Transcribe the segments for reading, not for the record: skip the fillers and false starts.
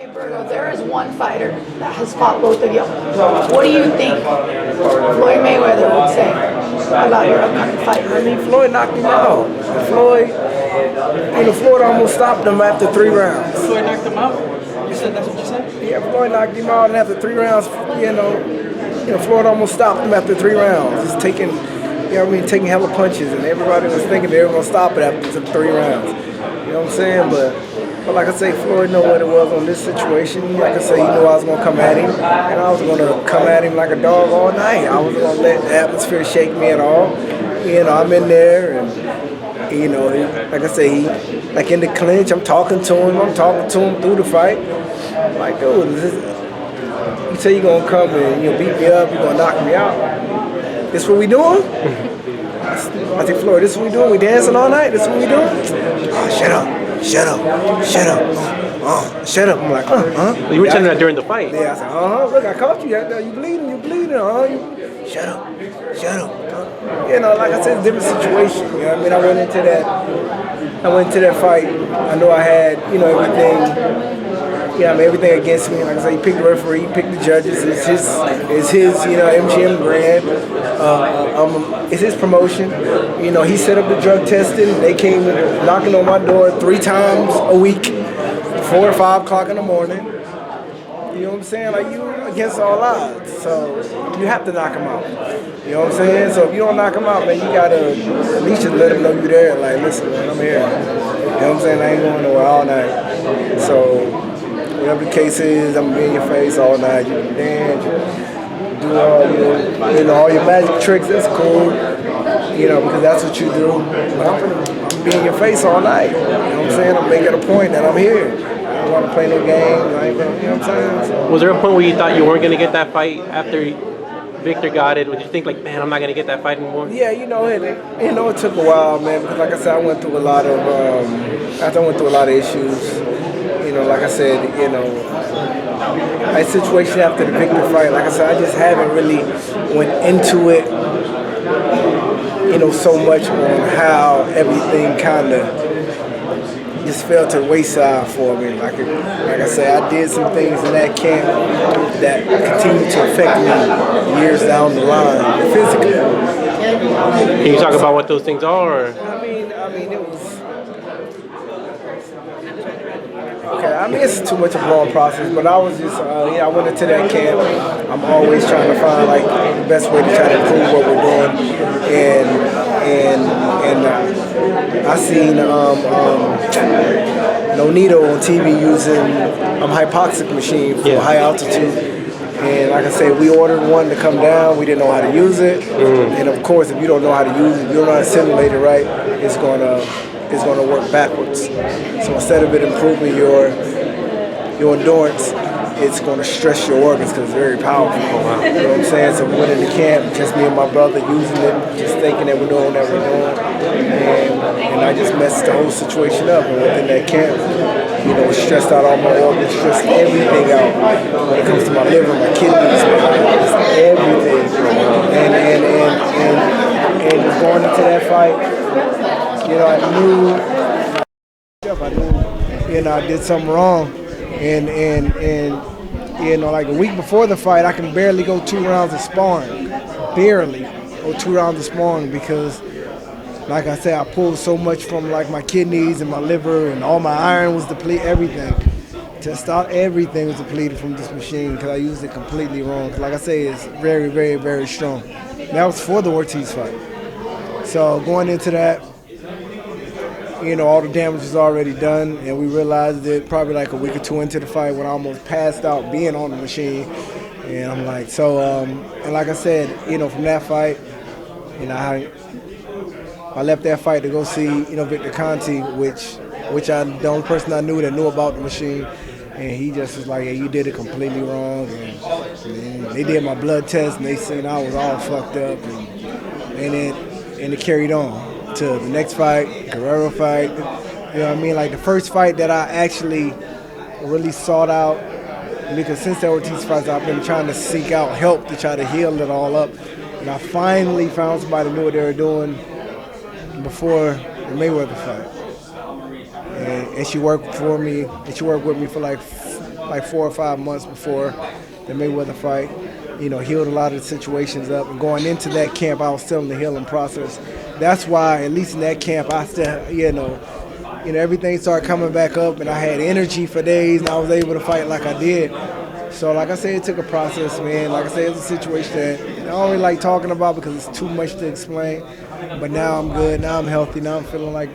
Andre Berto, there is one fighter that has fought both of you. What do you think Floyd Mayweather would say about your upcoming fight? I mean, Floyd knocked him out. Floyd, Floyd almost stopped him after 3 rounds. Floyd knocked him out? You said that's what you said? Yeah, Floyd knocked him out, and after 3 rounds, Floyd almost stopped him after 3 rounds. He's taking, taking hella punches, and everybody was thinking they were gonna stop it after 3 rounds. You know what I'm saying? But like I say, Floyd knew what it was on this situation. Like I say, he knew I was gonna come at him, and I was gonna come at him like a dog all night. I wasn't gonna let the atmosphere shake me at all. I'm in there, and like I say, like in the clinch, I'm talking to him through the fight. I'm like, dude, you say you're gonna come and beat me up, you're gonna knock me out. This what we doing? I think, Floyd, this is what we doing? We dancing all night? This is what we doing? Oh, shut up. Shut up. Shut up. Shut up. I'm like, You were telling that during the fight. Yeah, I said, look, I caught you. You bleeding, shut up. Shut up. Like I said, it's a different situation. I mean, I went into that fight. I know I had, everything. Everything against me. Like I said, he picked the referee, he picked the judges. It's his MGM brand. It's his promotion. He set up the drug testing. They came knocking on my door 3 times a week, 4 or 5 o'clock in the morning. You know what I'm saying? Like, you against all odds. So you have to knock him out. You know what I'm saying? So if you don't knock him out, man, you gotta at least just let him know you're there. Like, listen, man, I'm here. You know what I'm saying? I ain't going nowhere all night. So whatever the case is, I'm gonna be in your face all night. You can dance, you do all your magic tricks. That's cool, because that's what you do. But I'm gonna be in your face all night. You know what I'm saying? I'm making a point that I'm here. I don't want to play no games. You know what I'm saying? So, was there a point where you thought you weren't gonna get that fight after Victor got it? Would you think like, man, I'm not gonna get that fight anymore? Yeah, it took a while, man. Because like I said, I went through a lot of issues. Like I said, my situation after the Victor fight, like I said, I just haven't really went into it, so much on how everything kind of just fell to the wayside for me. Like I said, I did some things in that camp that continue to affect me years down the line, physically. Can you talk about what those things are? Or? I mean, it was. Okay, it's too much of a long process, but I was just, I went into that camp. I'm always trying to find like the best way to try to improve what we're doing, and I seen Nonito on TV using hypoxic machine for high altitude, and like I said, we ordered one to come down. We didn't know how to use it, and of course, if you don't know how to use it, you don't know how to simulate it right, it's going to work backwards. So instead of it improving your endurance, it's going to stress your organs because it's very powerful. You know what I'm saying? So we went into camp, just me and my brother using it, just thinking that we're doing what we're doing. And I just messed the whole situation up. And within that camp, stressed out all my organs, stressed everything out. When it comes to my liver, my kidneys, just everything. And just going into that fight, I knew, I did something wrong, and like a week before the fight, I can barely go 2 rounds of sparring, because, like I said, I pulled so much from like my kidneys and my liver, and all my iron was depleted, everything. Everything was depleted from this machine because I used it completely wrong. Like I say, it's very, very, very strong. That was for the Ortiz fight. So going into that, all the damage was already done, and we realized it probably like a week or 2 into the fight when I almost passed out being on the machine. And I'm like, and like I said, from that fight, I left that fight to go see, Victor Conti, which the only person I knew that knew about the machine, and he just was like, yeah, you did it completely wrong. And they did my blood test, and they seen I was all fucked up, and it carried on to the next fight, Guerrero fight. Like the first fight that I actually really sought out, because since the Ortiz fights, I've been trying to seek out help to try to heal it all up. And I finally found somebody who knew what they were doing before the Mayweather fight. And she worked for me, and she worked with me for like like 4 or 5 months before the Mayweather fight. You know, healed a lot of the situations up. And going into that camp, I was still in the healing process. That's why, at least in that camp, I still, you know, everything started coming back up, and I had energy for days, and I was able to fight like I did. So, like I said, it took a process, man. Like I said, it's a situation that I don't really like talking about because it's too much to explain. But now I'm good. Now I'm healthy. Now I'm feeling like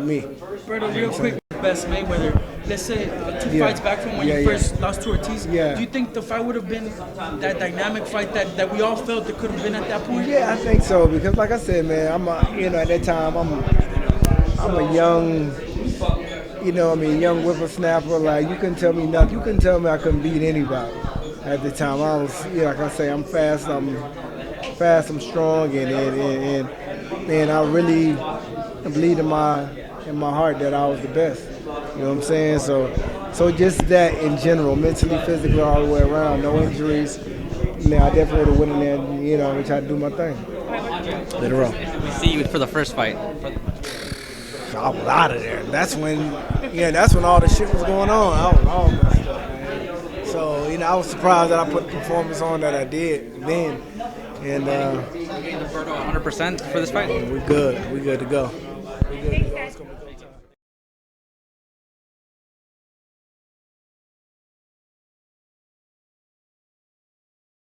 me. Berto, real quick, best Mayweather. Let's say 2 fights back from when you first lost to Ortiz. Yeah. Do you think the fight would have been that dynamic fight that we all felt it could have been at that point? Yeah, I think so because, like I said, man, at that time I'm a young, young whippersnapper. Like you couldn't tell me nothing. You couldn't tell me I couldn't beat anybody. At the time, I was, like I say, I'm fast. I'm strong, and I really believe in my heart that I was the best. You know what I'm saying? So just that in general, mentally, physically, all the way around, no injuries. Man, I definitely would have went in there and, tried to do my thing. Let it roll. We see you for the first fight. I was out of there. That's when all the shit was going on. I was all messed up, man. So, I was surprised that I put the performance on that I did then. And You gave the Berto 100% for this fight? we're good. We're good to go.